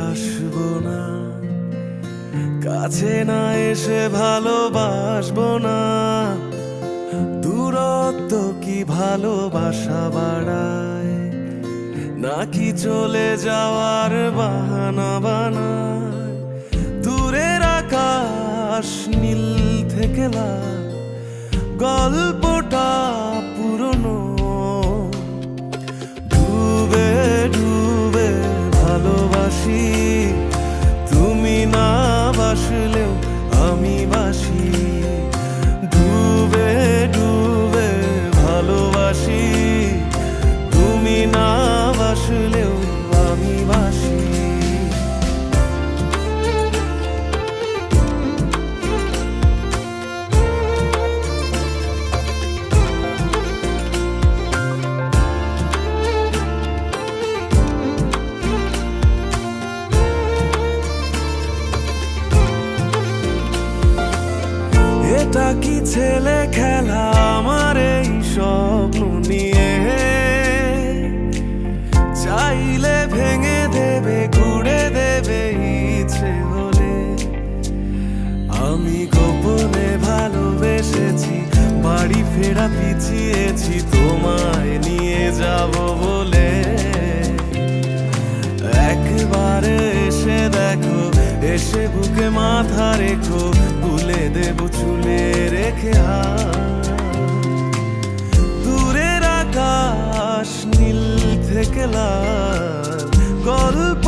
আসবো না, কাছে না এসে ভালোবাসবো না। দূরত্ব কি ভালোবাসা বাড়ায়, নাকি চলে যাওয়ার বাহানা বানায়? দূরের আকাশ নীল থেকে লাল, গল্পটা পুরনো। ডুবে ডুবে ভালোবাসি, তুমি না বাসলেও আমি বাসি। ডুবে ডুবে ভালোবাসি, তুমি না বাসলেও আমি বাসি। এটা কি ছেলে খেলা আমার এই স্বপ্ন নিয়ে? চাইলে ভেঙে দেবে, ঘুরে দেবে ইচ্ছে হলে। আমি গোপনে ভালোবেসেছি, বাড়ি ফেরা পিছিয়েছি তোমায় নিয়ে যাব বলে। একবারে এসে দেখো, এসে বুকে মাথা রেখো, তুলে দেব চুলে রেখে হাত। দূরের আকাশ নীল থেকে লাল, গল্প